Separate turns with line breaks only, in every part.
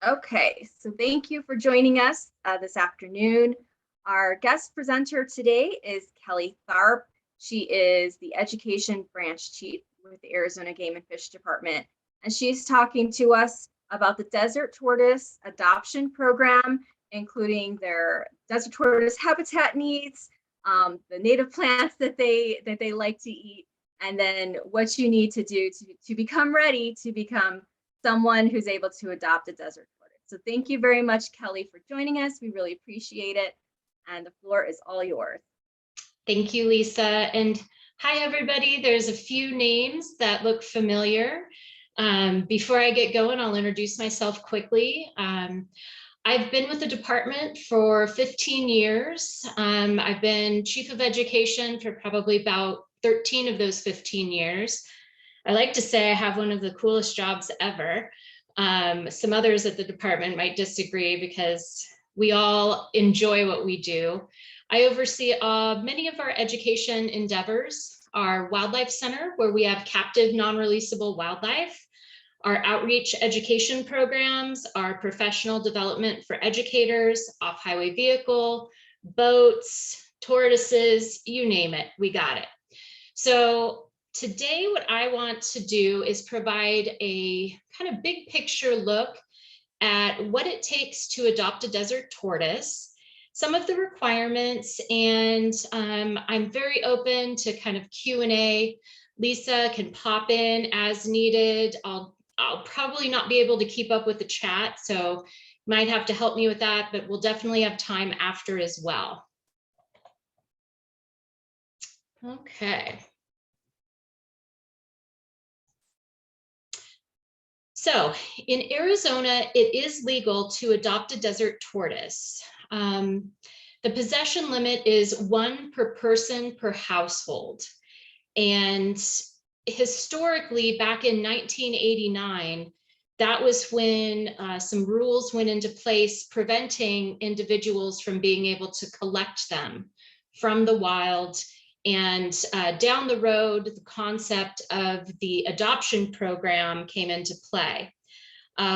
Okay, so thank you for joining us this afternoon. Our guest presenter today is Kellie Tharp. She is the Education Branch Chief with the Arizona Game and Fish Department, and she's talking to us about the Desert Tortoise Adoption Program, including their desert tortoise habitat needs, the native plants that they like to eat, and then what you need to do to become ready to become someone who's able to adopt a desert tortoise. So thank you very much, Kellie, for joining us. We really appreciate it. And the floor is all yours.
Thank you, Lisa. And hi, everybody. There's a few names that look familiar. Before I get going, I'll introduce myself quickly. I've been with the department for 15 years. I've been chief of education for probably about 13 of those 15 years. I like to say I have one of the coolest jobs ever. Some others at the department might disagree because we all enjoy what we do. I oversee many of our education endeavors, our wildlife center, where we have captive non-releasable wildlife, our outreach education programs, our professional development for educators, off-highway vehicle, boats, tortoises, you name it, we got it. So today, what I want to do is provide a kind of big picture look at what it takes to adopt a desert tortoise, some of the requirements, and I'm very open to kind of Q&A. Lisa can pop in as needed. I'll probably not be able to keep up with the chat, so you might have to help me with that, but we'll definitely have time after as well. Okay. So in Arizona, it is legal to adopt a desert tortoise. The possession limit is 1 per person per household. And historically, back in 1989, that was when some rules went into place preventing individuals from being able to collect them from the wild. And down the road, the concept of the adoption program came into play.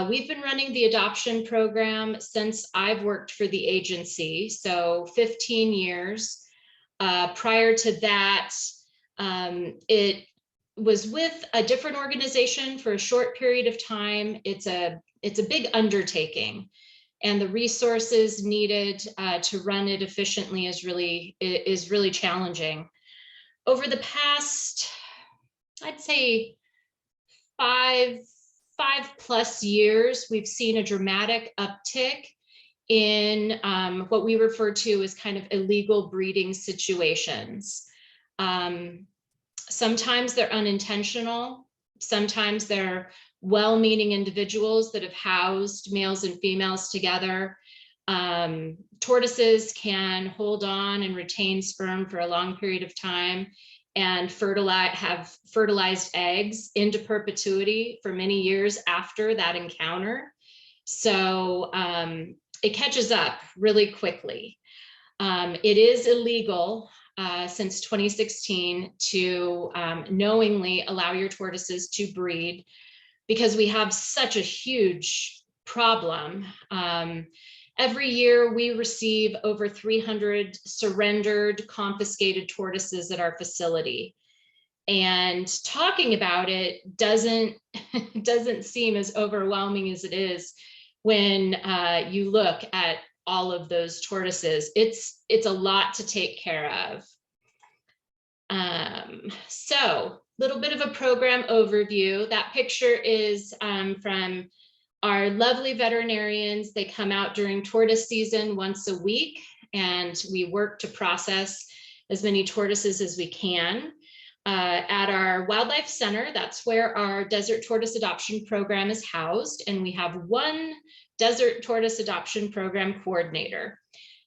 We've been running the adoption program since I've worked for the agency, so 15 years. Prior to that, it was with a different organization for a short period of time. It's a big undertaking, and the resources needed to run it efficiently is really challenging. Over the past, I'd say 5+ years, we've seen a dramatic uptick in what we refer to as kind of illegal breeding situations. Sometimes they're unintentional. Sometimes they're well-meaning individuals that have housed males and females together. Tortoises can hold on and retain sperm for a long period of time and have fertilized eggs into perpetuity for many years after that encounter. So it catches up really quickly. It is illegal since 2016 to knowingly allow your tortoises to breed, because we have such a huge problem. Every year we receive over 300 surrendered, confiscated tortoises at our facility. And talking about it doesn't seem as overwhelming as it is when you look at all of those tortoises. It's a lot to take care of. So a little bit of a program overview. That picture is from our lovely veterinarians. They come out during tortoise season once a week, and we work to process as many tortoises as we can. At our wildlife center, that's where our desert tortoise adoption program is housed, and we have 1 desert tortoise adoption program coordinator.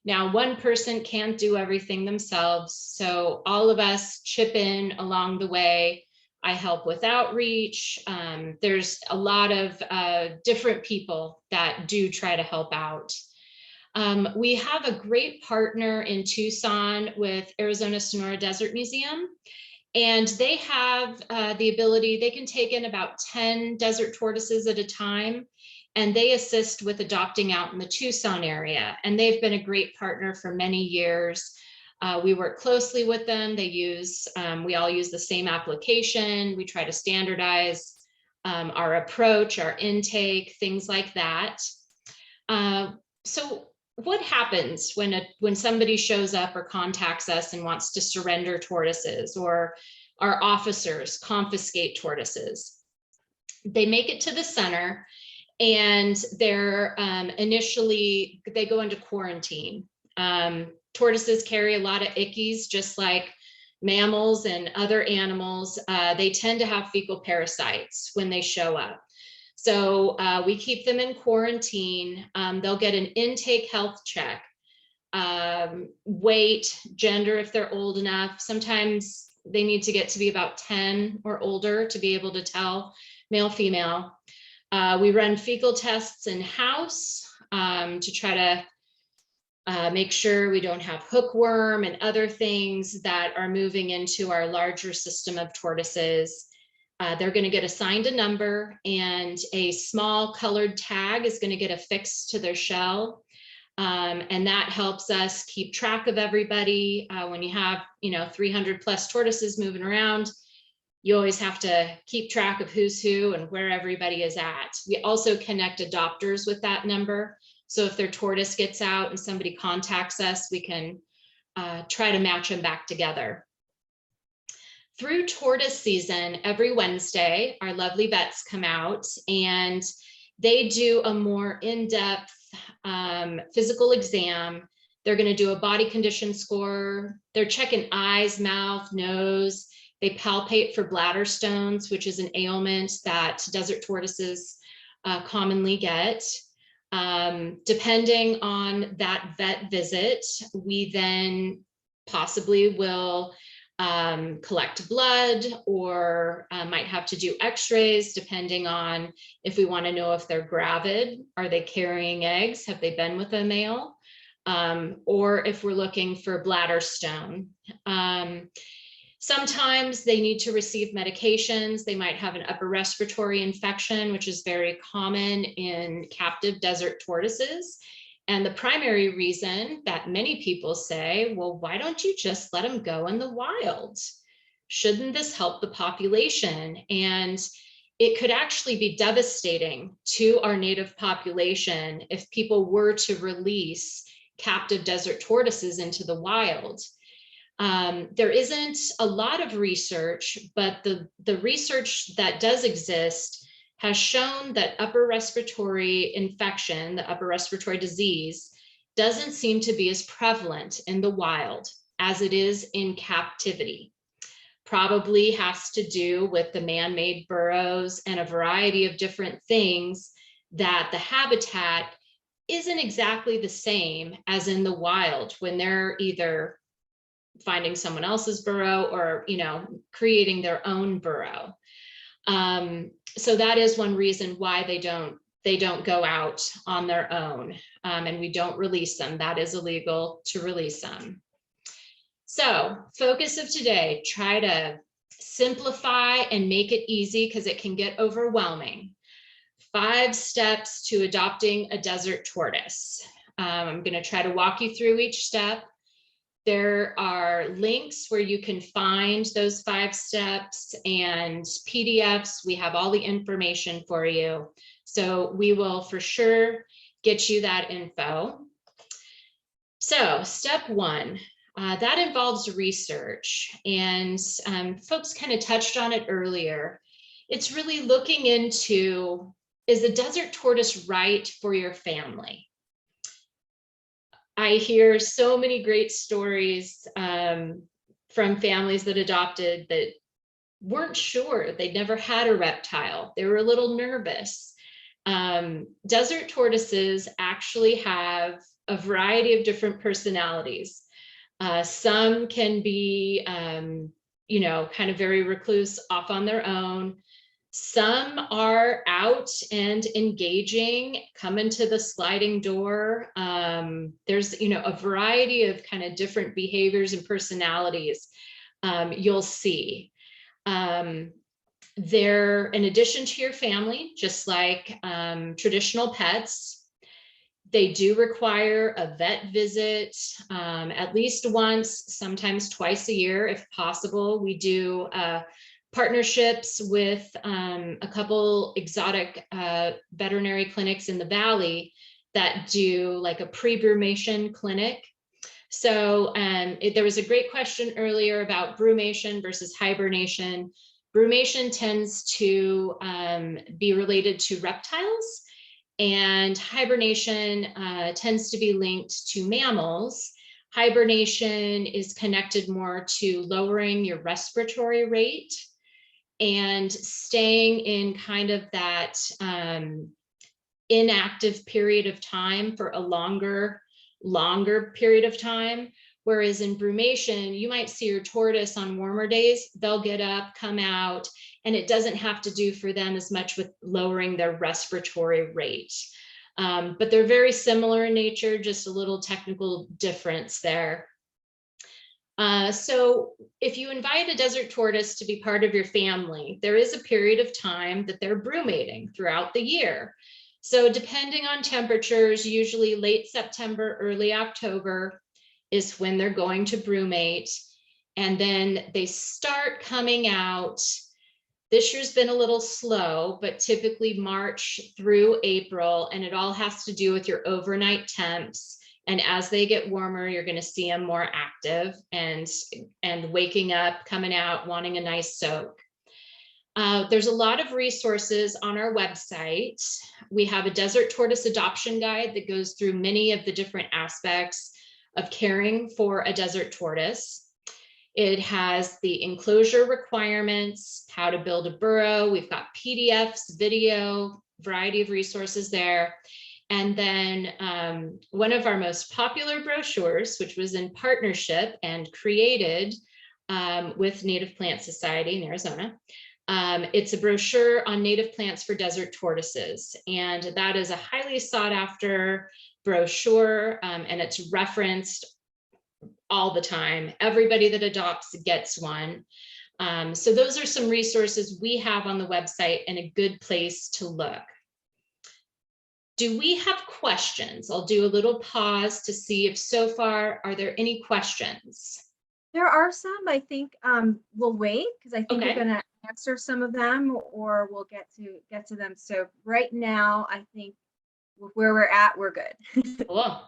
Now, 1 person can't do everything themselves, so all of us chip in along the way. I help with outreach. There's a lot of different people that do try to help out. We have a great partner in Tucson with Arizona Sonora Desert Museum, and they have the ability, they can take in about 10 desert tortoises at a time, and they assist with adopting out in the Tucson area. And they've been a great partner for many years. We work closely with them. We all use the same application. We try to standardize our approach, our intake, things like that. So what happens when somebody shows up or contacts us and wants to surrender tortoises, or our officers confiscate tortoises? They make it to the center, and they're they go into quarantine. Tortoises carry a lot of ickies, just like mammals and other animals. They tend to have fecal parasites when they show up. So we keep them in quarantine. They'll get an intake health check, weight, gender if they're old enough. Sometimes they need to get to be about 10 or older to be able to tell male, female. We run fecal tests in-house to try to make sure we don't have hookworm and other things that are moving into our larger system of tortoises. They're going to get assigned a number, and a small colored tag is going to get affixed to their shell. And that helps us keep track of everybody. When you have, 300 plus tortoises moving around, you always have to keep track of who's who and where everybody is at. We also connect adopters with that number. So if their tortoise gets out and somebody contacts us, we can try to match them back together. Through tortoise season, every Wednesday, our lovely vets come out and they do a more in-depth physical exam. They're going to do a body condition score. They're checking eyes, mouth, nose. They palpate for bladder stones, which is an ailment that desert tortoises commonly get. Depending on that vet visit, we then possibly will collect blood, or might have to do x-rays depending on if we want to know if they're gravid, are they carrying eggs, have they been with a male, or if we're looking for bladder stone. Sometimes they need to receive medications. They might have an upper respiratory infection, which is very common in captive desert tortoises. And the primary reason that many people say, well, why don't you just let them go in the wild? Shouldn't this help the population? And it could actually be devastating to our native population if people were to release captive desert tortoises into the wild. There isn't a lot of research, but the research that does exist has shown that upper respiratory infection, the upper respiratory disease, doesn't seem to be as prevalent in the wild as it is in captivity. Probably has to do with the man-made burrows and a variety of different things, that the habitat isn't exactly the same as in the wild when they're either finding someone else's burrow or, creating their own burrow. So that is one reason why they don't go out on their own, and we don't release them. That is illegal to release them. So focus of today, try to simplify and make it easy because it can get overwhelming. 5 steps to adopting a desert tortoise. I'm going to try to walk you through each step. There are links where you can find those 5 steps and PDFs. We have all the information for you. So we will for sure get you that info. So step 1, that involves research, and folks kind of touched on it earlier. It's really looking into, is the desert tortoise right for your family? I hear so many great stories from families that adopted that weren't sure. They'd never had a reptile. They were a little nervous. Desert tortoises actually have a variety of different personalities. Some can be, kind of very recluse, off on their own. Some are out and engaging, coming to the sliding door. There's, a variety of kind of different behaviors and personalities you'll see. They're an addition to your family, just like traditional pets. They do require a vet visit at least once, sometimes twice a year, if possible. We do partnerships with a couple exotic veterinary clinics in the Valley that do like a pre-brumation clinic. So there was a great question earlier about brumation versus hibernation. Brumation tends to be related to reptiles, and hibernation tends to be linked to mammals. Hibernation is connected more to lowering your respiratory rate and staying in kind of that inactive period of time for a longer period of time. Whereas in brumation, you might see your tortoise on warmer days, they'll get up, come out, and it doesn't have to do for them as much with lowering their respiratory rate. But they're very similar in nature, just a little technical difference there. So if you invite a desert tortoise to be part of your family, there is a period of time that they're brumating throughout the year. So depending on temperatures, usually late September, early October is when they're going to brumate. And then they start coming out. This year's been a little slow, but typically March through April, and it all has to do with your overnight temps. And as they get warmer, you're going to see them more active and waking up, coming out, wanting a nice soak. There's a lot of resources on our website. We have a desert tortoise adoption guide that goes through many of the different aspects of caring for a desert tortoise. It has the enclosure requirements, how to build a burrow. We've got PDFs, video, variety of resources there. And then one of our most popular brochures, which was in partnership and created with Native Plant Society in Arizona. It's a brochure on native plants for desert tortoises. And that is a highly sought after brochure, and it's referenced all the time. Everybody that adopts gets one. So those are some resources we have on the website and a good place to look. Do we have questions? I'll do a little pause to see if so far, are there any questions?
There are some. I think we'll wait because I think
Okay.
we're going to answer some of them, or we'll get to them. So right now, I think where we're at, we're good.
Cool.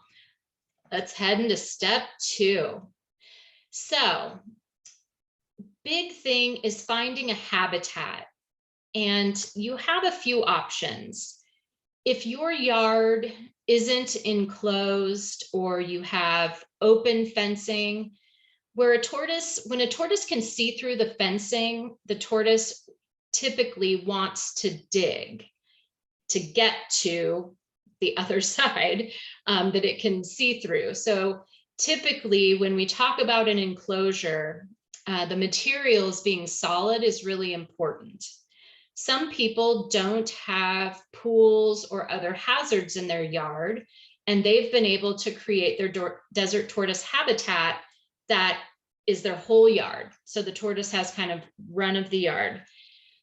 Let's head into step 2. So, big thing is finding a habitat, and you have a few options. If your yard isn't enclosed or you have open fencing, when a tortoise can see through the fencing, the tortoise typically wants to dig to get to the other side that it can see through. So typically when we talk about an enclosure, the materials being solid is really important. Some people don't have pools or other hazards in their yard, and they've been able to create their desert tortoise habitat that is their whole yard. So the tortoise has kind of run of the yard.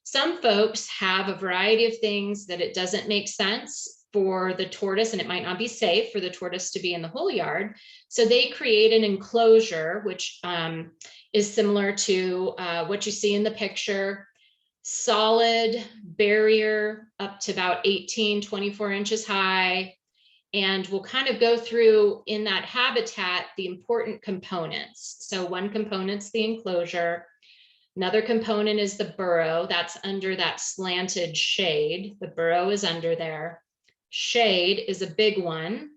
Some folks have a variety of things that it doesn't make sense for the tortoise, and it might not be safe for the tortoise to be in the whole yard. So they create an enclosure, which is similar to what you see in the picture. Solid barrier up to about 24 inches high. And we'll kind of go through in that habitat the important components. So one component's the enclosure. Another component is the burrow. That's under that slanted shade. The burrow is under there. Shade is a big one.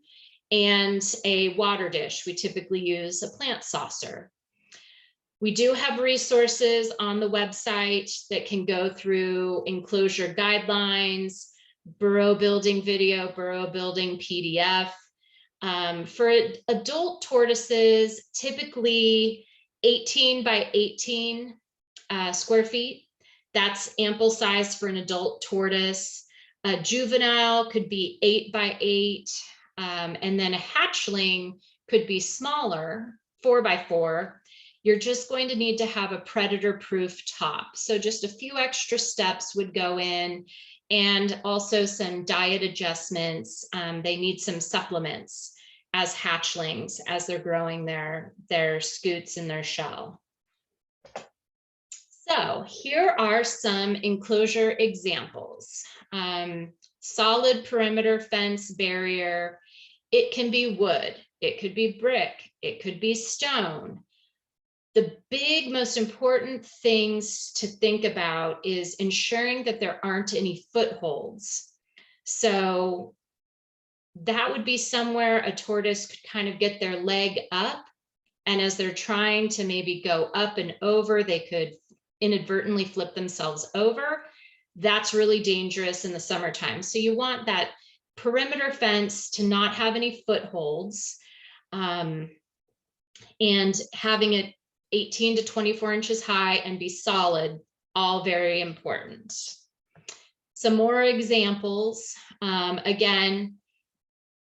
And a water dish. We typically use a plant saucer. We do have resources on the website that can go through enclosure guidelines, burrow building video, burrow building PDF. For adult tortoises, typically 18 by 18 square feet. That's ample size for an adult tortoise. A juvenile could be 8 by 8, and then a hatchling could be smaller, 4 by 4. you're just going to need to have a predator-proof top. So just a few extra steps would go in, and also some diet adjustments. They need some supplements as hatchlings, as they're growing their scutes in their shell. So here are some enclosure examples. Solid perimeter fence barrier. It can be wood, it could be brick, it could be stone. The big, most important things to think about is ensuring that there aren't any footholds. So that would be somewhere a tortoise could kind of get their leg up, and as they're trying to maybe go up and over, they could inadvertently flip themselves over. That's really dangerous in the summertime. So you want that perimeter fence to not have any footholds, and having it 18 to 24 inches high and be solid, all very important. Some more examples. Again,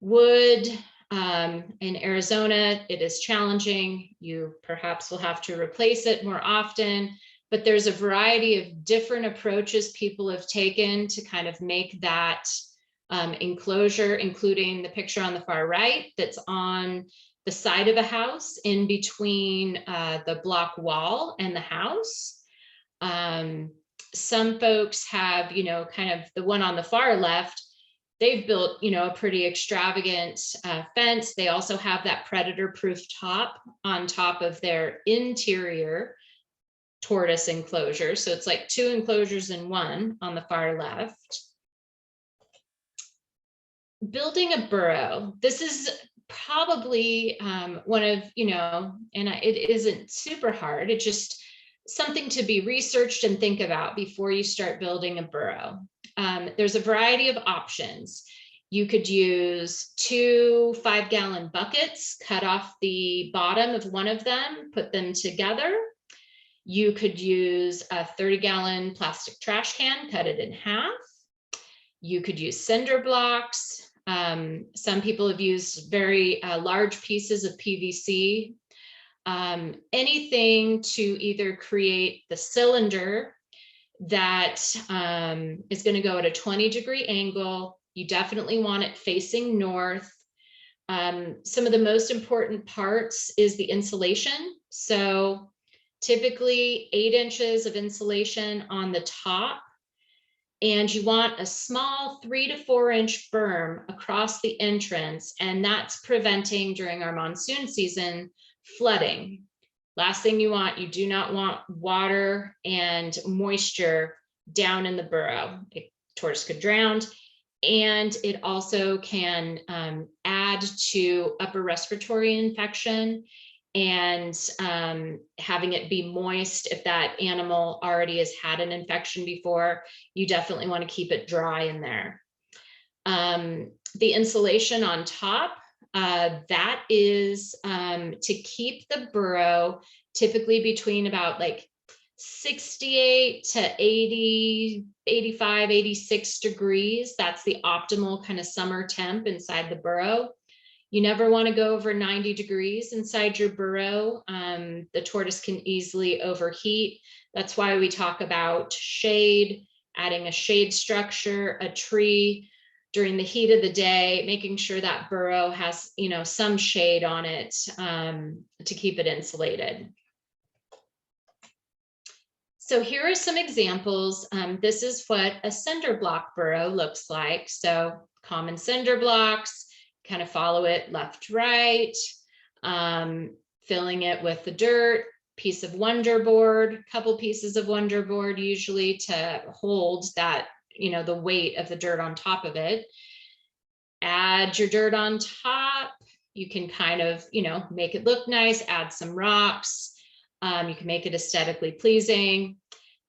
wood. In Arizona, it is challenging. You perhaps will have to replace it more often, but there's a variety of different approaches people have taken to kind of make that enclosure, including the picture on the far right that's on the side of a house in between the block wall and the house. Some folks have, kind of the one on the far left, they've built, a pretty extravagant fence. They also have that predator-proof top on top of their interior tortoise enclosure. So it's like two enclosures in one on the far left. Building a burrow. This is probably one of, and it isn't super hard. It's just something to be researched and think about before you start building a burrow. There's a variety of options. You could use 2 5-gallon buckets, cut off the bottom of one of them, put them together. You could use a 30-gallon plastic trash can, cut it in half. You could use cinder blocks. Some people have used very large pieces of PVC. Anything to either create the cylinder that is going to go at a 20-degree angle. You definitely want it facing north. Some of the most important parts is the insulation. So typically 8 inches of insulation on the top. And you want a small 3 to 4 inch berm across the entrance, and that's preventing, during our monsoon season, flooding. Last thing you do not want water and moisture down in the burrow. Tortoise could drown, and it also can add to upper respiratory infection, and having it be moist. If that animal already has had an infection before, you definitely want to keep it dry in there. The insulation on top, that is to keep the burrow typically between about like 68 to 80, 85, 86 degrees. That's the optimal kind of summer temp inside the burrow. You never want to go over 90 degrees inside your burrow. The tortoise can easily overheat. That's why we talk about shade, adding a shade structure, a tree during the heat of the day, making sure that burrow has, some shade on it to keep it insulated. So here are some examples. This is what a cinder block burrow looks like. So common cinder blocks, kind of follow it left, right, filling it with the dirt, piece of wonder board, couple pieces of wonder board usually to hold that, the weight of the dirt on top of it. Add your dirt on top. You can kind of, make it look nice, add some rocks. You can make it aesthetically pleasing,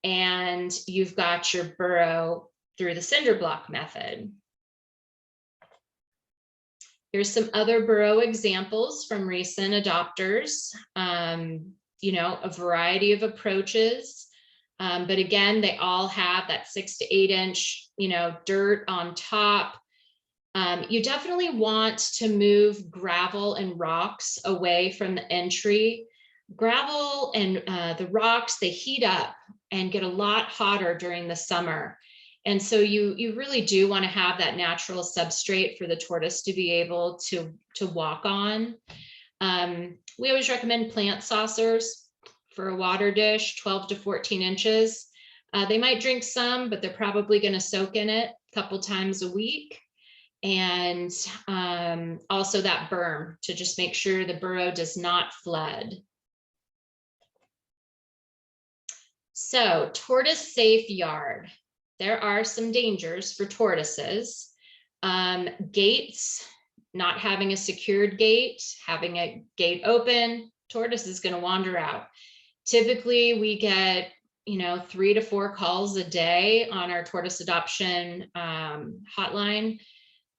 and you've got your burrow through the cinder block method. Here's some other burrow examples from recent adopters. A variety of approaches, but again, they all have that 6 to 8 inch, dirt on top. You definitely want to move gravel and rocks away from the entry. Gravel and the rocks, they heat up and get a lot hotter during the summer. And so you really do want to have that natural substrate for the tortoise to be able to walk on. We always recommend plant saucers for a water dish, 12 to 14 inches. They might drink some, but they're probably going to soak in it a couple times a week. And also that berm to just make sure the burrow does not flood. So, tortoise safe yard. There are some dangers for tortoises. Gates, not having a secured gate, having a gate open, tortoise is going to wander out. Typically, we get 3 to 4 calls a day on our tortoise adoption hotline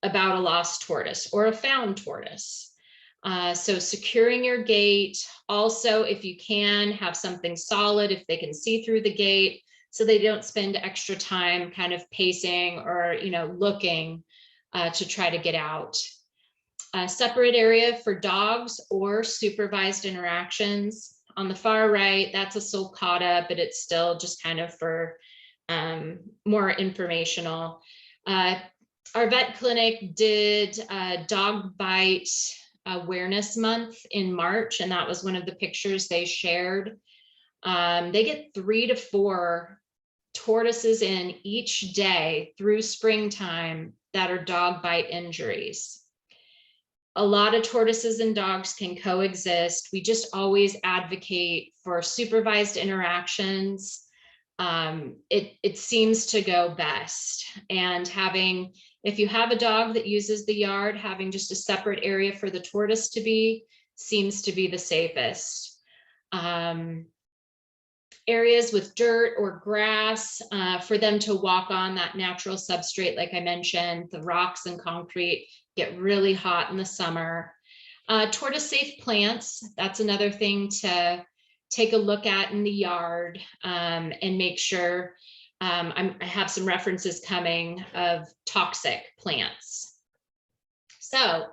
about a lost tortoise or a found tortoise. So securing your gate. Also, if you can, have something solid if they can see through the gate, so they don't spend extra time kind of pacing or looking to try to get out. A separate area for dogs or supervised interactions. On the far right, that's a sulcata, but it's still just kind of for more informational. Our vet clinic did a dog bite awareness month in March, and that was one of the pictures they shared. They get 3 to 4 tortoises in each day through springtime that are dog bite injuries. A lot of tortoises and dogs can coexist. We just always advocate for supervised interactions. It seems to go best. And if you have a dog that uses the yard, having just a separate area for the tortoise to be seems to be the safest. Areas with dirt or grass for them to walk on, that natural substrate, like I mentioned. The rocks and concrete get really hot in the summer. Tortoise safe plants, that's another thing to take a look at in the yard and make sure. I have some references coming of toxic plants. So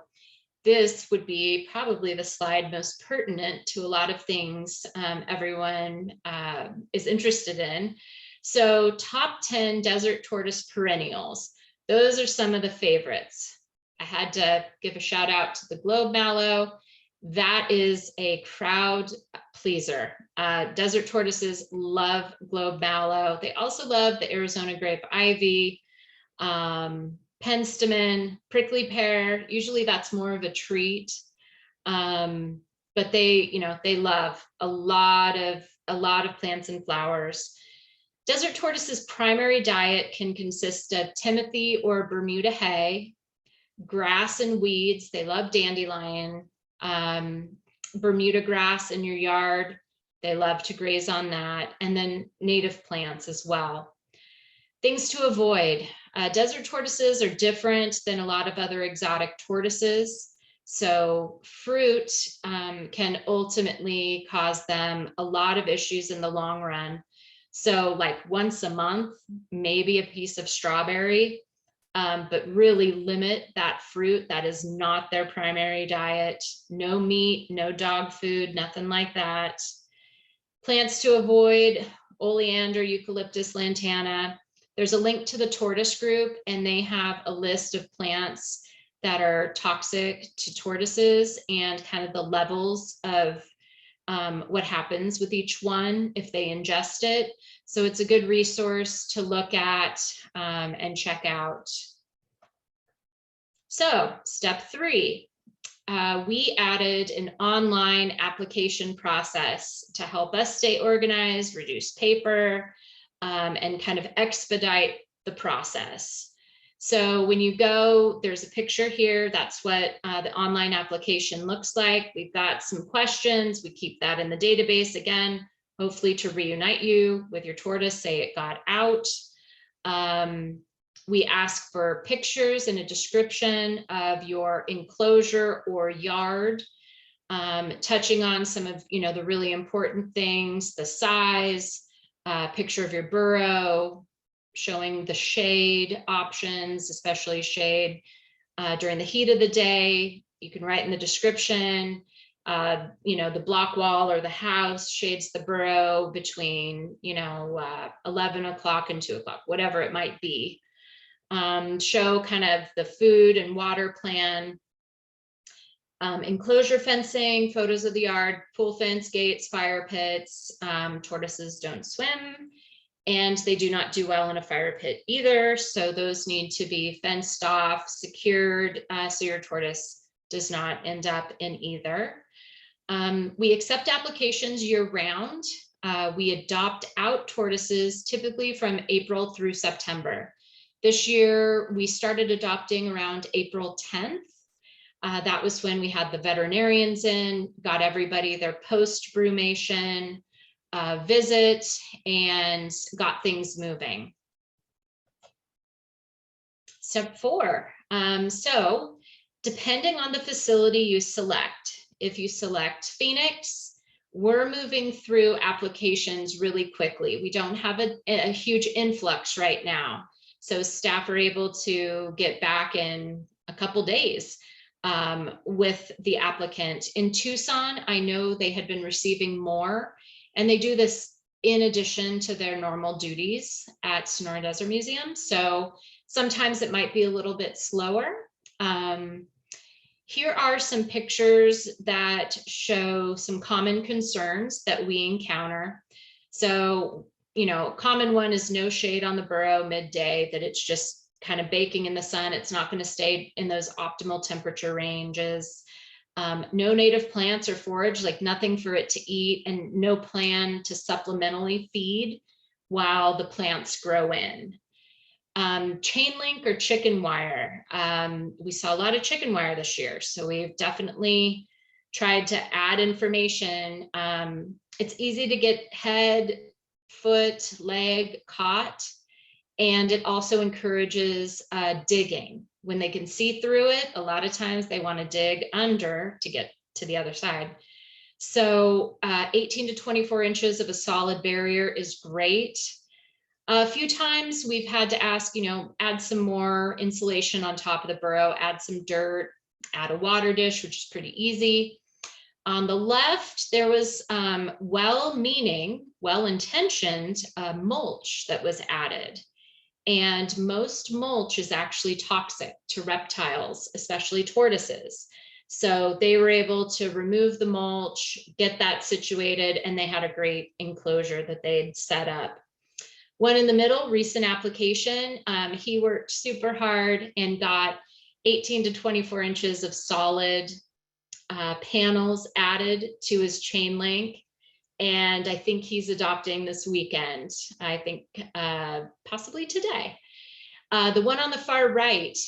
this would be probably the slide most pertinent to a lot of things everyone is interested in. So top 10 desert tortoise perennials. Those are some of the favorites. I had to give a shout out to the globe mallow. That is a crowd pleaser. Desert tortoises love globe mallow. They also love the Arizona grape ivy, penstemon, prickly pear. Usually that's more of a treat, but they love a lot of plants and flowers. Desert tortoises' primary diet can consist of timothy or Bermuda hay, grass and weeds. They love dandelion, Bermuda grass in your yard. They love to graze on that, and then native plants as well. Things to avoid. Desert tortoises are different than a lot of other exotic tortoises. So fruit can ultimately cause them a lot of issues in the long run. So like once a month, maybe a piece of strawberry, but really limit that fruit. That is not their primary diet. No meat, no dog food, nothing like that. Plants to avoid: oleander, eucalyptus, lantana. There's a link to the tortoise group, and they have a list of plants that are toxic to tortoises and kind of the levels of what happens with each one if they ingest it. So it's a good resource to look at and check out. So step 3, we added an online application process to help us stay organized, reduce paper, and kind of expedite the process. So when you go, there's a picture here. That's what the online application looks like. We've got some questions. We keep that in the database, again, hopefully to reunite you with your tortoise, say it got out. We ask for pictures and a description of your enclosure or yard, touching on some of the really important things: the size, picture of your burrow, showing the shade options, especially shade during the heat of the day. You can write in the description, The block wall or the house shades the burrow between, 11 o'clock and 2 o'clock, whatever it might be. Show kind of the food and water plan. Enclosure fencing, photos of the yard, pool fence, gates, fire pits. Tortoises don't swim, and they do not do well in a fire pit either. So those need to be fenced off, secured, so your tortoise does not end up in either. We accept applications year round. We adopt out tortoises typically from April through September. This year, we started adopting around April 10th. That was when we had the veterinarians in, got everybody their post-brumation visit, and got things moving. Step 4. So depending on the facility you select, if you select Phoenix, we're moving through applications really quickly. We don't have a huge influx right now. So staff are able to get back in a couple days with the applicant. In Tucson, I know they had been receiving more, and they do this in addition to their normal duties at Sonora Desert Museum. So sometimes it might be a little bit slower. Here are some pictures that show some common concerns that we encounter. So, common one is no shade on the burrow midday, that it's just kind of baking in the sun. It's not going to stay in those optimal temperature ranges. No native plants or forage, like nothing for it to eat, and no plan to supplementally feed while the plants grow in. Chain link or chicken wire. We saw a lot of chicken wire this year, so we've definitely tried to add information. It's easy to get head, foot, leg caught, and it also encourages digging. When they can see through it, a lot of times they want to dig under to get to the other side. So 18 to 24 inches of a solid barrier is great. A few times we've had to ask, add some more insulation on top of the burrow, add some dirt, add a water dish, which is pretty easy. On the left, there was well-meaning, well-intentioned mulch that was added. And most mulch is actually toxic to reptiles, especially tortoises. So they were able to remove the mulch, get that situated, and they had a great enclosure that they'd set up. One in the middle, recent application, he worked super hard and got 18 to 24 inches of solid panels added to his chain link. And I think he's adopting this weekend, I think possibly today. The one on the far right,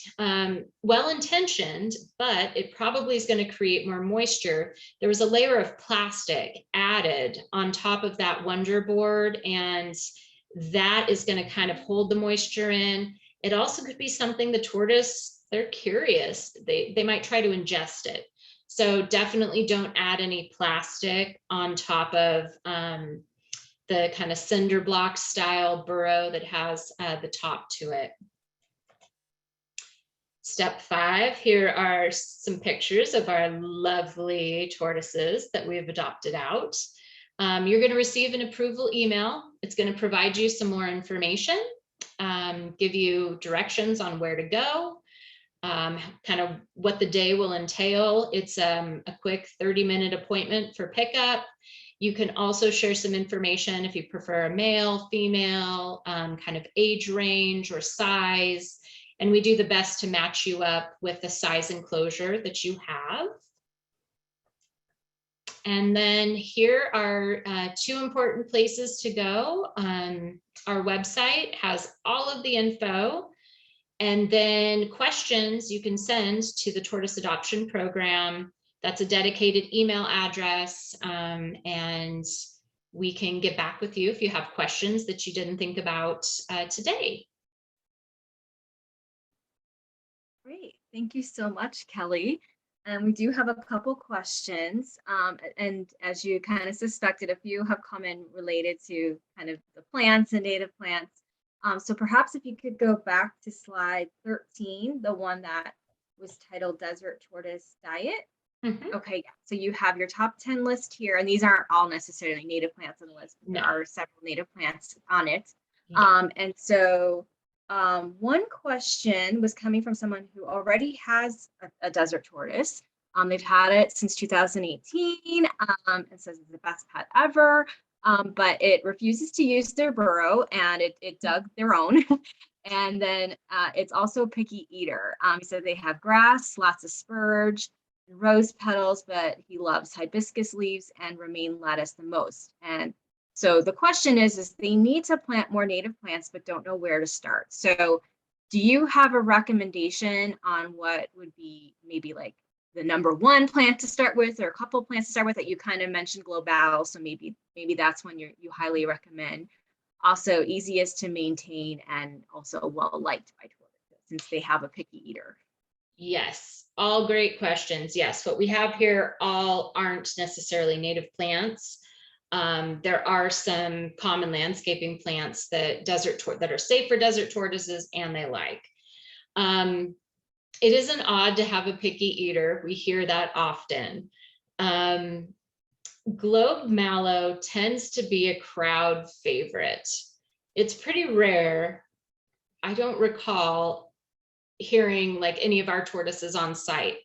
well-intentioned, but it probably is going to create more moisture. There was a layer of plastic added on top of that Wonder board, and that is going to kind of hold the moisture in. It also could be something the tortoise, they're curious. They might try to ingest it. So definitely don't add any plastic on top of the kind of cinder block style burrow that has the top to it. Step 5, here are some pictures of our lovely tortoises that we've adopted out. You're going to receive an approval email. It's going to provide you some more information, give you directions on where to go, kind of what the day will entail. It's a quick 30-minute appointment for pickup. You can also share some information if you prefer a male, female, kind of age range or size. And we do the best to match you up with the size enclosure that you have. And then here are 2 important places to go. Our website has all of the info, and then questions you can send to the Tortoise Adoption Program. That's a dedicated email address, and we can get back with you if you have questions that you didn't think about today.
Great. Thank you so much, Kelly. And we do have a couple questions. And as you kind of suspected, a few have come in related to kind of the plants and native plants. So perhaps if you could go back to slide 13, the one that was titled Desert Tortoise Diet.
Mhm.
Okay, yeah. So you have your top 10 list here, and these aren't all necessarily native plants on the list, but
No.
there are several native plants on it.
Yeah.
And so one question was coming from someone who already has a desert tortoise. They've had it since 2018, and says it's the best pet ever. But it refuses to use their burrow, and it dug their own. And then it's also a picky eater. So they have grass, lots of spurge, rose petals, but he loves hibiscus leaves and romaine lettuce the most. And so the question is they need to plant more native plants, but don't know where to start. So do you have a recommendation on what would be maybe like the number one plant to start with, or a couple plants to start with? That you kind of mentioned global, so maybe that's one you highly recommend. Also easiest to maintain and also well liked by tortoises since they have a picky eater.
Yes, all great questions. Yes, what we have here all aren't necessarily native plants. There are some common landscaping plants that are safe for desert tortoises and they like. It isn't odd to have a picky eater. We hear that often. Globe mallow tends to be a crowd favorite. It's pretty rare. I don't recall hearing like any of our tortoises on site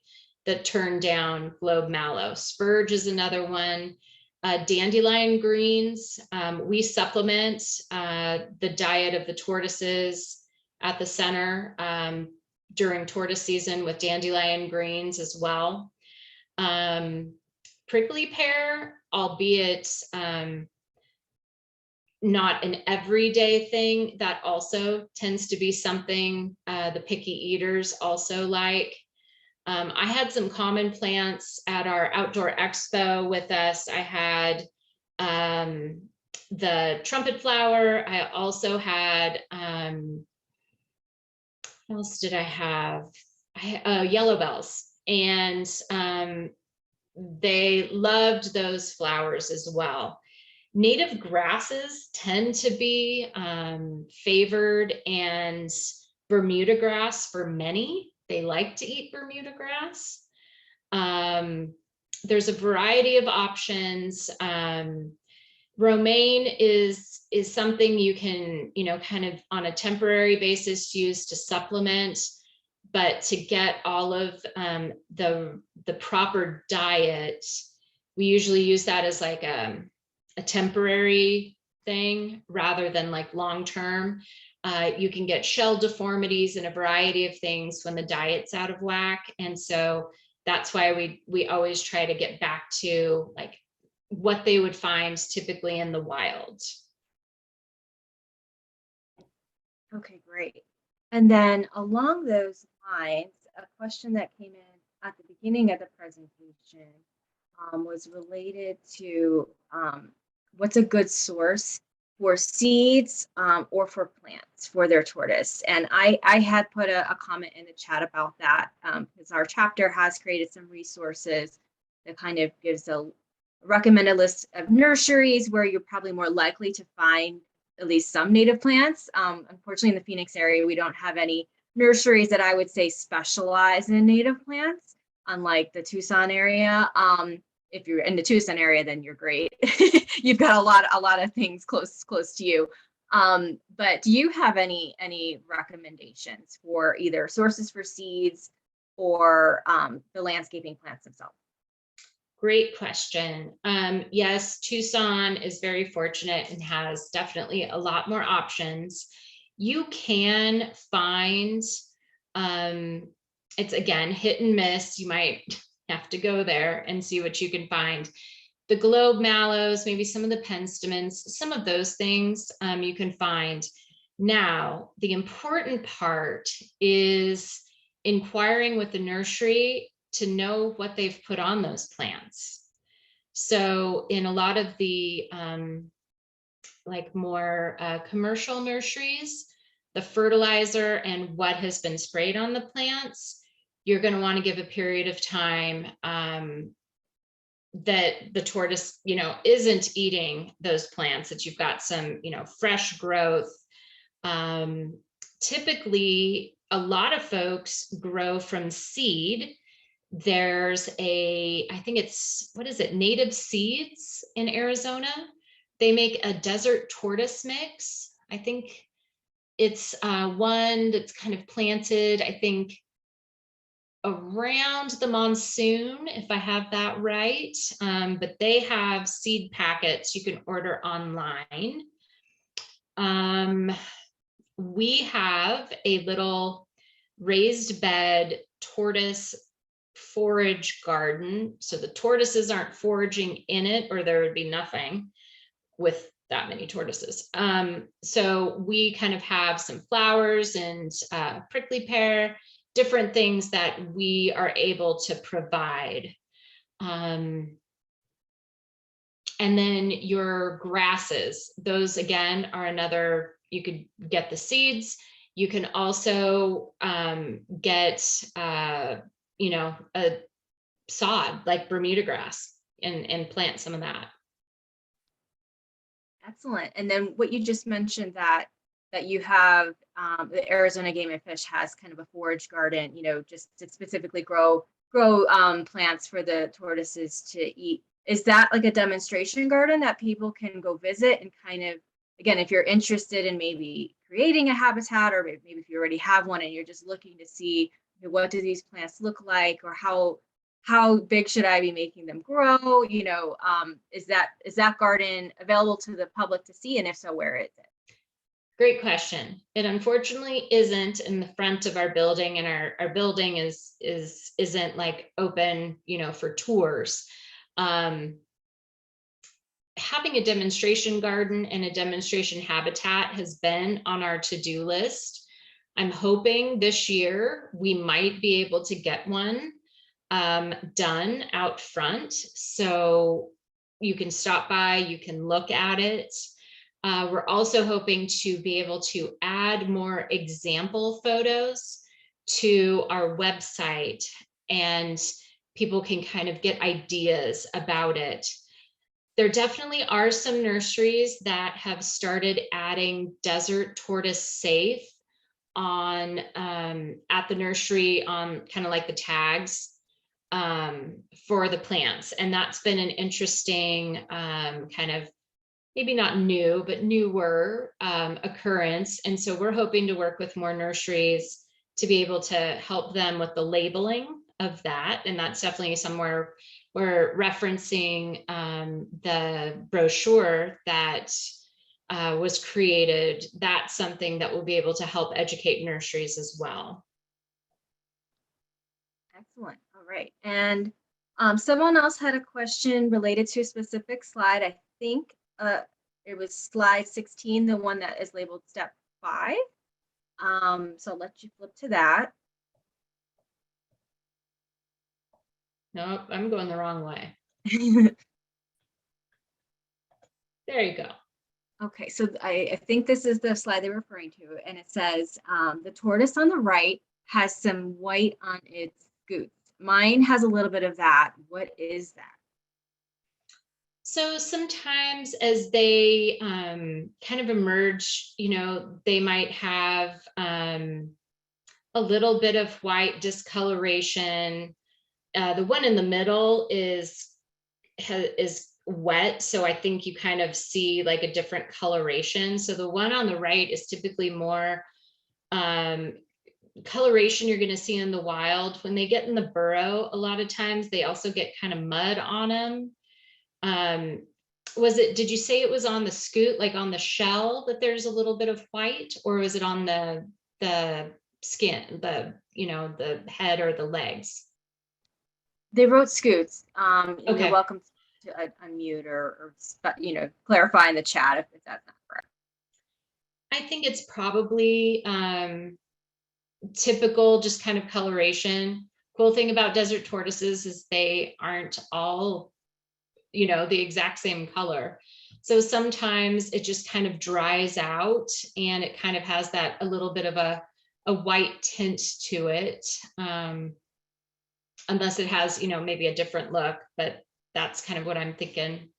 that turn down globe mallow. Spurge is another one. Dandelion greens, we supplement the diet of the tortoises at the center during tortoise season with dandelion greens as well. Prickly pear, albeit not an everyday thing, that also tends to be something the picky eaters also like. I had some common plants at our outdoor expo with us. I had the trumpet flower. I also had, what else did I have? Yellow bells. And they loved those flowers as well. Native grasses tend to be favored, and Bermuda grass for many. They like to eat Bermuda grass. There's a variety of options. Romaine is something you can, kind of on a temporary basis use to supplement, but to get all of the proper diet, we usually use that as like a temporary thing rather than like long-term. You can get shell deformities and a variety of things when the diet's out of whack. And so that's why we always try to get back to like what they would find typically in the wild.
Okay, great. And then along those lines, a question that came in at the beginning of the presentation was related to what's a good source for seeds or for plants for their tortoise. And I had put a comment in the chat about that because our chapter has created some resources that kind of gives a recommended list of nurseries where you're probably more likely to find at least some native plants. Unfortunately, in the Phoenix area, we don't have any nurseries that I would say specialize in native plants, unlike the Tucson area. If you're in the Tucson area, then you're great. You've got a lot of things close to you. But do you have any recommendations for either sources for seeds or the landscaping plants themselves?
Great question. Yes, Tucson is very fortunate and has definitely a lot more options. You can find, it's again, hit and miss. You might have to go there and see what you can find. The globe mallows, maybe some of the penstemons, some of those things you can find. Now, the important part is inquiring with the nursery to know what they've put on those plants. So in a lot of the like more commercial nurseries, the fertilizer and what has been sprayed on the plants, you're going to want to give a period of time that the tortoise, isn't eating those plants, that you've got some, fresh growth. Typically, a lot of folks grow from seed. There's I think it's, what is it, Native Seeds in Arizona. They make a desert tortoise mix. I think it's one that's kind of planted, I think, around the monsoon, if I have that right. But they have seed packets you can order online. We have a little raised bed tortoise forage garden. So the tortoises aren't foraging in it, or there would be nothing with that many tortoises. So we kind of have some flowers and prickly pear, different things that we are able to provide. And then your grasses, those again are another, you could get the seeds. You can also get, you know, a sod like Bermuda grass and plant some of that.
Excellent. And then what you just mentioned that you have the Arizona Game and Fish has kind of a forage garden, you know, just to specifically grow plants for the tortoises to eat. Is that like a demonstration garden that people can go visit and kind of, again, if you're interested in maybe creating a habitat, or maybe if you already have one and you're just looking to see, you know, what do these plants look like, or how big should I be making them grow? You know, is that garden available to the public to see? And if so, where is it?
Great question. It unfortunately isn't in the front of our building, and our building isn't like open, you know, for tours. Having a demonstration garden and a demonstration habitat has been on our to-do list. I'm hoping this year we might be able to get one done out front, so you can stop by, you can look at it. We're also hoping to be able to add more example photos to our website, and people can kind of get ideas about it. There definitely are some nurseries that have started adding desert tortoise safe on at the nursery on kind of like the tags for the plants. And that's been an interesting kind of, maybe not new, but newer occurrence. And so we're hoping to work with more nurseries to be able to help them with the labeling of that. And that's definitely somewhere we're referencing the brochure that was created. That's something that will be able to help educate nurseries as well.
Excellent. All right. And someone else had a question related to a specific slide. I think it was slide 16, the one that is labeled step 5. So I'll let you flip to that.
Nope, I'm going the wrong way. There you go.
Okay, so I think this is the slide they're referring to, and it says the tortoise on the right has some white on its scutes. Mine has a little bit of that. What is that?
So sometimes as they kind of emerge, you know, they might have a little bit of white discoloration. The one in the middle is wet, so I think you kind of see like a different coloration. So the one on the right is typically more coloration you're going to see in the wild. When they get in the burrow, a lot of times they also get kind of mud on them. Did you say it was on the scute, like on the shell, that there's a little bit of white, or was it on the skin, you know, the head or the legs?
They wrote scutes.
Okay.
You're welcome to unmute or you know, clarify in the chat if that's not correct.
I think it's probably typical, just kind of coloration. Cool thing about desert tortoises is they aren't all, you know, the exact same color. So sometimes it just kind of dries out and it kind of has that a little bit of a white tint to it. Unless it has, you know, maybe a different look, but that's kind of what I'm thinking.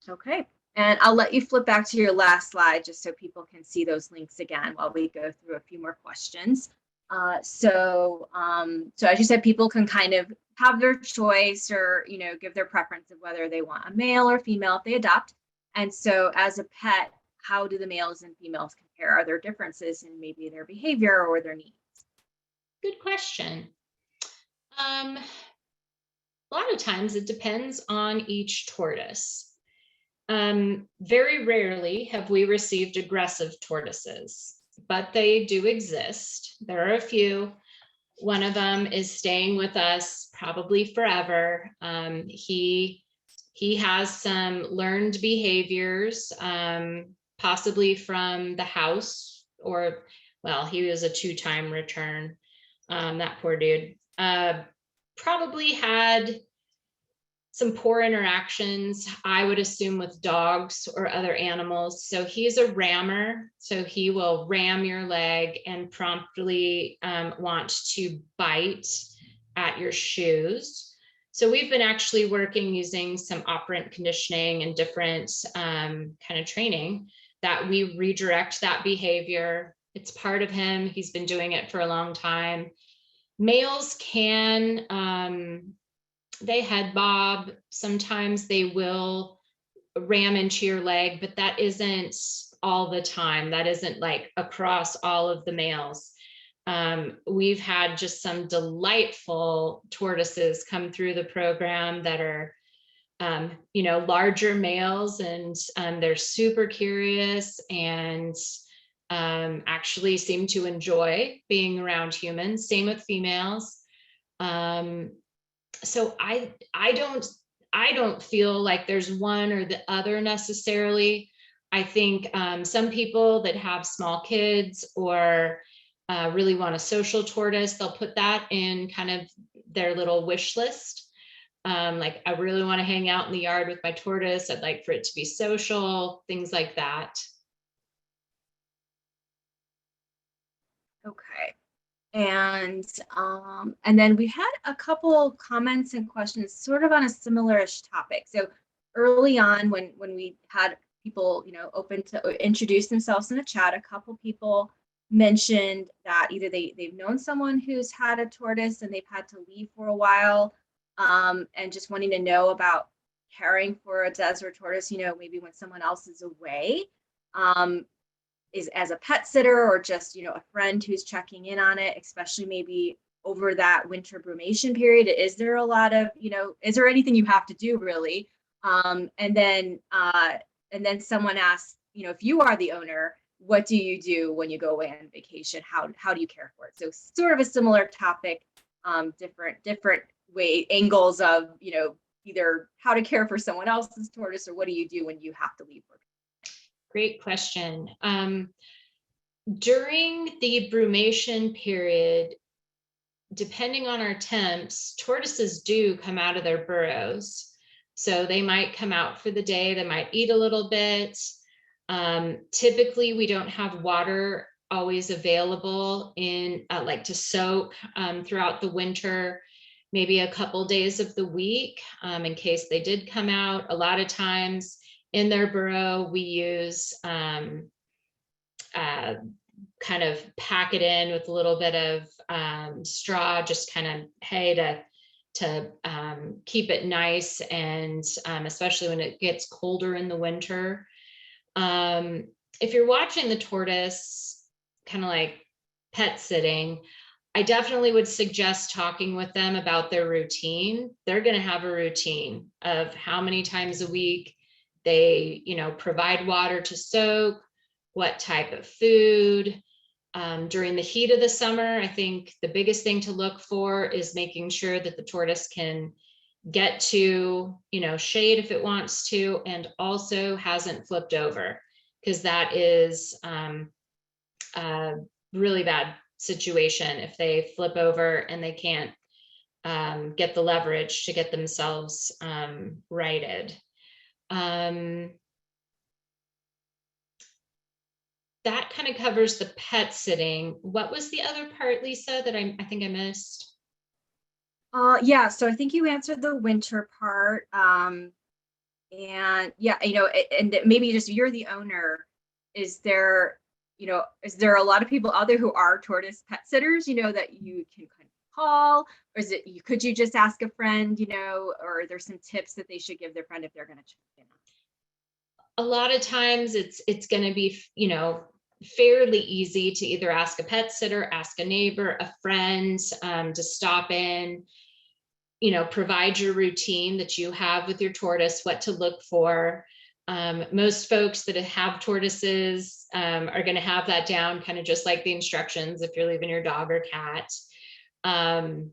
Okay, and I'll let you flip back to your last slide just so people can see those links again while we go through a few more questions. So as you said, people can kind of have their choice or, give their preference of whether they want a male or female if they adopt. And so as a pet, how do the males and females compare? Are there differences in maybe their behavior or their needs?
Good question. A lot of times it depends on each tortoise. Very rarely have we received aggressive tortoises, but they do exist. There are a few. One of them is staying with us probably forever. He has some learned behaviors, possibly from the house, or, well, he was a 2-time return. That poor dude. Probably had some poor interactions, I would assume, with dogs or other animals. So he's a rammer. So he will ram your leg and promptly want to bite at your shoes. So we've been actually working using some operant conditioning and different kind of training that we redirect that behavior. It's part of him. He's been doing it for a long time. Males can, they head bob. Sometimes they will ram into your leg, but that isn't all the time. That isn't like across all of the males. We've had just some delightful tortoises come through the program that are, larger males, and they're super curious and actually seem to enjoy being around humans. Same with females. So I don't feel like there's one or the other necessarily. I think some people that have small kids or really want a social tortoise, they'll put that in kind of their little wish list. Like, I really want to hang out in the yard with my tortoise. I'd like for it to be social, things like that.
Okay. And then we had a couple comments and questions sort of on a similar-ish topic. So early on, when we had people, open to introduce themselves in the chat, a couple people mentioned that either they've known someone who's had a tortoise and they've had to leave for a while, and just wanting to know about caring for a desert tortoise, maybe when someone else is away. Is as a pet sitter or just, a friend who's checking in on it, especially maybe over that winter brumation period. Is there a lot of, is there anything you have to do really? And then someone asked, if you are the owner, what do you do when you go away on vacation? How do you care for it? So sort of a similar topic, different angles of, either how to care for someone else's tortoise or what do you do when you have to leave for.
Great question. During the brumation period, depending on our temps, tortoises do come out of their burrows. So they might come out for the day, they might eat a little bit. Typically, we don't have water always available in like to soak throughout the winter, maybe a couple days of the week in case they did come out. A lot of times, in their burrow, we use kind of pack it in with a little bit of straw, just kind of hay to keep it nice, and especially when it gets colder in the winter. If you're watching the tortoise, kind of like pet sitting, I definitely would suggest talking with them about their routine. They're going to have a routine of how many times a week they, provide water to soak, what type of food. During the heat of the summer, I think the biggest thing to look for is making sure that the tortoise can get to, shade if it wants to, and also hasn't flipped over, because that is a really bad situation if they flip over and they can't get the leverage to get themselves righted. That kind of covers the pet sitting. What was the other part, Lisa, that I think I missed?
Yeah, so I think you answered the winter part. And yeah, and maybe just you're the owner. Is there is there a lot of people out there who are tortoise pet sitters, that you can kind of call, or could you just ask a friend, or are there some tips that they should give their friend if they're going to check in?
A lot of times it's going to be, fairly easy to either ask a pet sitter, ask a neighbor, a friend, to stop in, provide your routine that you have with your tortoise, what to look for. Most folks that have tortoises are going to have that down, kind of just like the instructions if you're leaving your dog or cat. And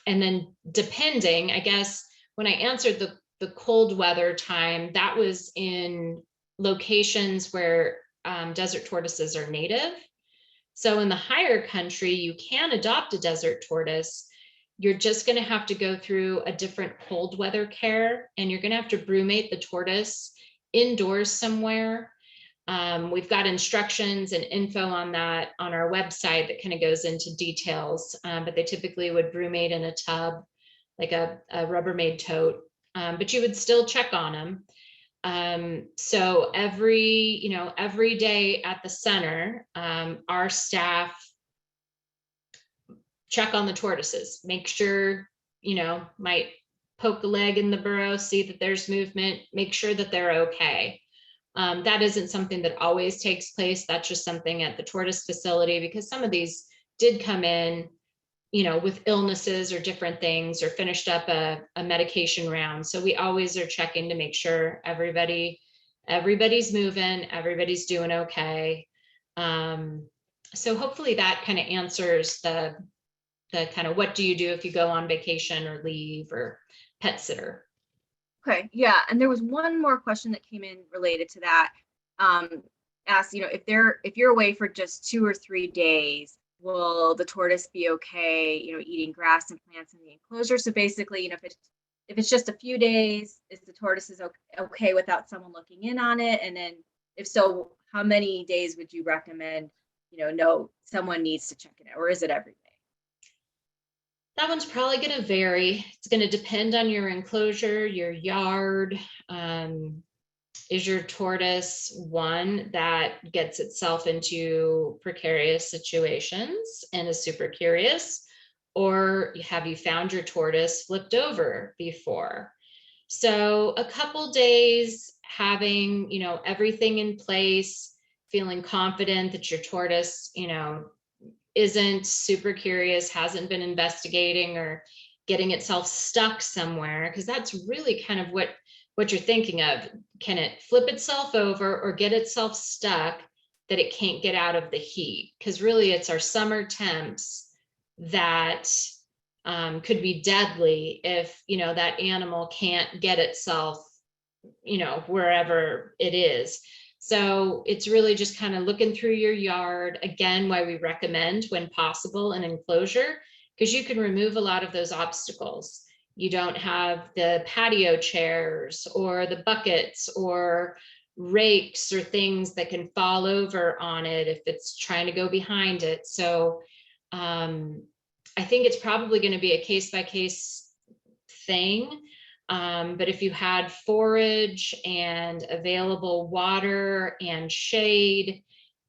then depending, I guess, when I answered the cold weather time, that was in locations where desert tortoises are native. So in the higher country, you can adopt a desert tortoise. You're just going to have to go through a different cold weather care, and you're going to have to brumate the tortoise indoors somewhere. We've got instructions and info on that on our website that kind of goes into details, but they typically would brumate in a tub, like a Rubbermaid tote, but you would still check on them. So every day at the center, our staff check on the tortoises, make sure, might poke a leg in the burrow, see that there's movement, make sure that they're okay. That isn't something that always takes place. That's just something at the tortoise facility, because some of these did come in, with illnesses or different things, or finished up a medication round. So we always are checking to make sure everybody's moving, everybody's doing okay. So hopefully that kind of answers the kind of, what do you do if you go on vacation or leave or pet sitter.
Okay, yeah, and there was one more question that came in related to that. Asked, if you're away for just 2 or 3 days, will the tortoise be okay, eating grass and plants in the enclosure? So basically, if it's just a few days, is the tortoise okay without someone looking in on it? And then if so, how many days would you recommend, no, someone needs to check it out, or is it every day?
That one's probably going to vary. It's going to depend on your enclosure, your yard. Is your tortoise one that gets itself into precarious situations and is super curious? Or have you found your tortoise flipped over before? So a couple days having, everything in place, feeling confident that your tortoise, isn't super curious, hasn't been investigating or getting itself stuck somewhere, because that's really kind of what you're thinking of. Can it flip itself over or get itself stuck that it can't get out of the heat? Because really it's our summer temps that could be deadly if, that animal can't get itself, wherever it is. So it's really just kind of looking through your yard. Again, why we recommend, when possible, an enclosure, because you can remove a lot of those obstacles. You don't have the patio chairs or the buckets or rakes or things that can fall over on it if it's trying to go behind it. So I think it's probably going to be a case-by-case thing. But if you had forage and available water and shade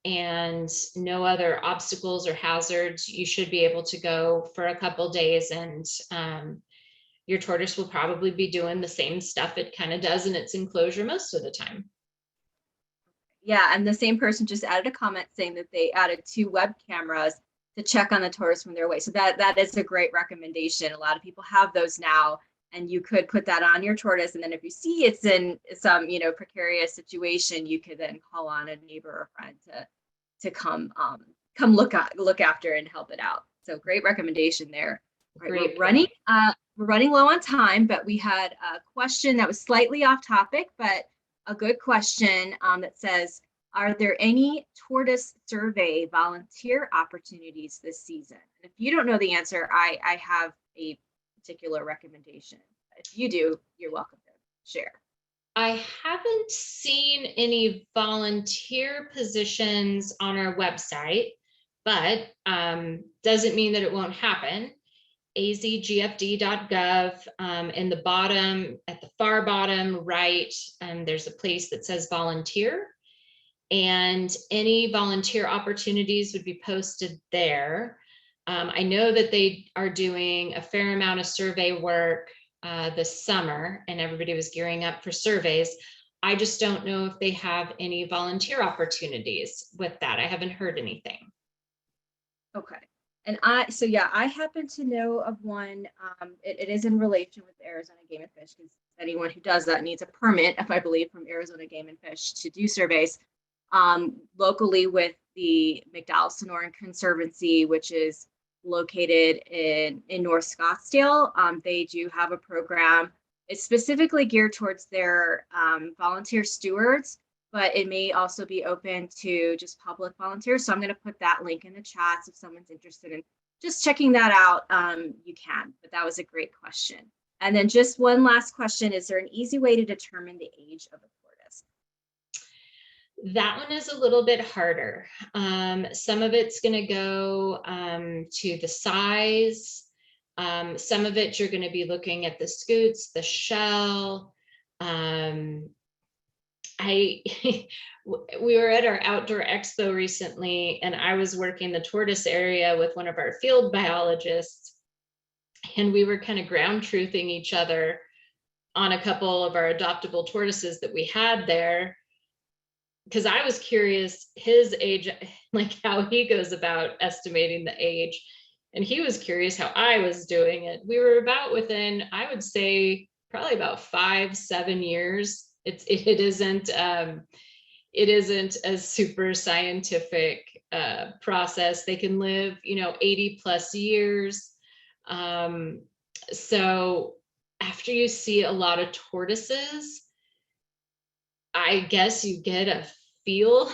and no other obstacles or hazards, you should be able to go for a couple days, and your tortoise will probably be doing the same stuff it kind of does in its enclosure most of the time.
Yeah, and the same person just added a comment saying that they added 2 web cameras to check on the tortoise when they're away. So that is a great recommendation. A lot of people have those now, and you could put that on your tortoise. And then if you see it's in some, precarious situation, you could then call on a neighbor or friend to come look after and help it out. So great recommendation there. All right, we're running low on time, but we had a question that was slightly off topic, but a good question that says, are there any tortoise survey volunteer opportunities this season? And if you don't know the answer, I have a particular recommendation. If you do, you're welcome to share.
I haven't seen any volunteer positions on our website, but doesn't mean that it won't happen. azgfd.gov, in the bottom, at the far bottom right, there's a place that says volunteer. and any volunteer opportunities would be posted there. I know that they are doing a fair amount of survey work this summer, and everybody was gearing up for surveys. I just don't know if they have any volunteer opportunities with that. I haven't heard anything.
Okay. And I happen to know of one. It is in relation with Arizona Game and Fish, because anyone who does that needs a permit, if I believe, from Arizona Game and Fish to do surveys. Locally with the McDowell Sonoran Conservancy, which is located in North Scottsdale. They do have a program. It's specifically geared towards their volunteer stewards, but it may also be open to just public volunteers. So I'm going to put that link in the chat. So if someone's interested in just checking that out, you can. But that was a great question. And then just one last question. Is there an easy way to determine the age of a tortoise?
That one is a little bit harder. Some of it's going to go to the size. Some of it you're going to be looking at the scutes, the shell. We were at our outdoor expo recently, and I was working the tortoise area with one of our field biologists, and we were kind of ground truthing each other on a couple of our adoptable tortoises that we had there, because I was curious his age, like how he goes about estimating the age, and he was curious how I was doing it. We were about within, I would say, probably about 5-7 years. It isn't a super scientific process. They can live, 80 plus years. So after you see a lot of tortoises, I guess you get a feel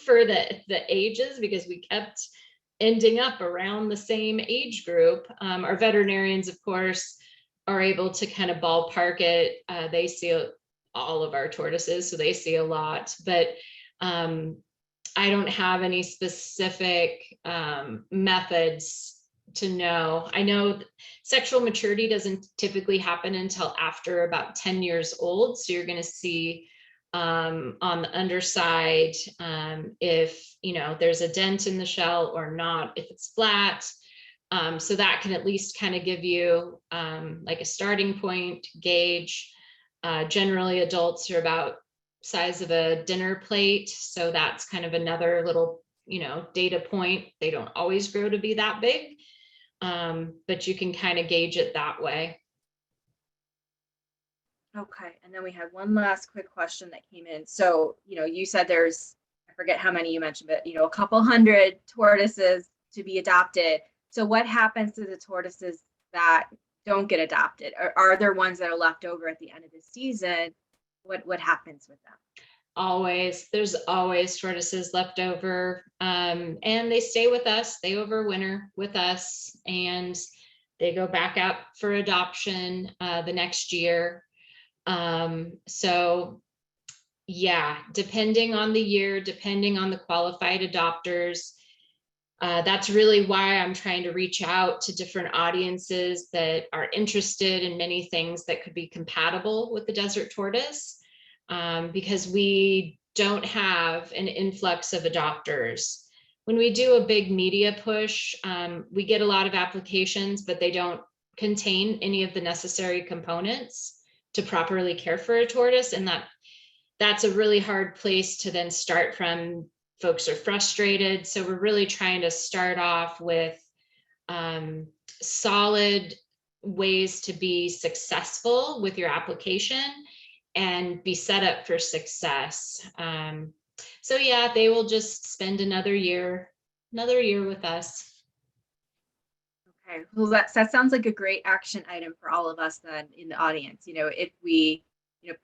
for the ages, because we kept ending up around the same age group. Our veterinarians, of course, are able to kind of ballpark it. They see all of our tortoises, so they see a lot, but I don't have any specific methods to know. I know sexual maturity doesn't typically happen until after about 10 years old. So you're going to see on the underside if there's a dent in the shell or not, if it's flat. So that can at least kind of give you like a starting point gauge. Generally adults are about size of a dinner plate. So that's kind of another little, data point. They don't always grow to be that big, but you can kind of gauge it that way.
Okay, and then we had one last quick question that came in. So, you said there's, I forget how many you mentioned, but, a couple hundred tortoises to be adopted. So what happens to the tortoises that don't get adopted? Are there ones that are left over at the end of the season? What happens with them?
There's always tortoises left over, and they stay with us. They overwinter with us, and they go back out for adoption the next year. So yeah, depending on the year, depending on the qualified adopters, that's really why I'm trying to reach out to different audiences that are interested in many things that could be compatible with the desert tortoise, because we don't have an influx of adopters. When we do a big media push, we get a lot of applications, but they don't contain any of the necessary components to properly care for a tortoise. And that's a really hard place to then start from. Folks are frustrated. So we're really trying to start off with solid ways to be successful with your application and be set up for success. So yeah, they will just spend another year with us.
Okay, well, that sounds like a great action item for all of us then in the audience. If we,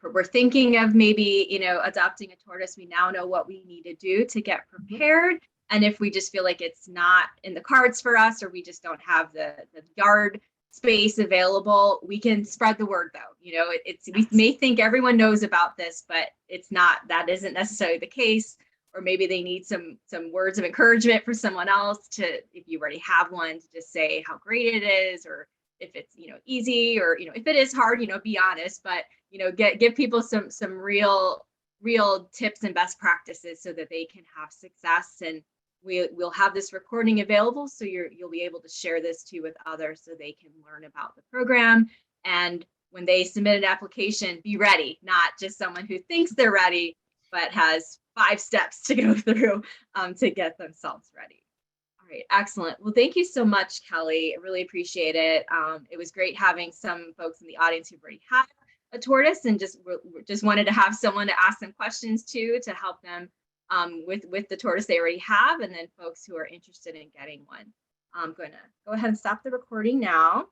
we're thinking of maybe, adopting a tortoise, we now know what we need to do to get prepared. And if we just feel like it's not in the cards for us, or we just don't have the yard space available, we can spread the word though. We may think everyone knows about this, but it's not, that isn't necessarily the case. Or maybe they need some words of encouragement for someone else to, if you already have one, to just say how great it is, or if it's, easy, or, if it is hard, be honest, but, give people some real real tips and best practices so that they can have success. And we'll have this recording available, so you'll be able to share this too with others so they can learn about the program. And when they submit an application, be ready, not just someone who thinks they're ready, but has 5 steps to go through to get themselves ready. All right, excellent. Well, thank you so much, Kellie. I really appreciate it. It was great having some folks in the audience who've already had a tortoise and just wanted to have someone to ask them questions to help them with the tortoise they already have, and then folks who are interested in getting one. I'm going to go ahead and stop the recording now.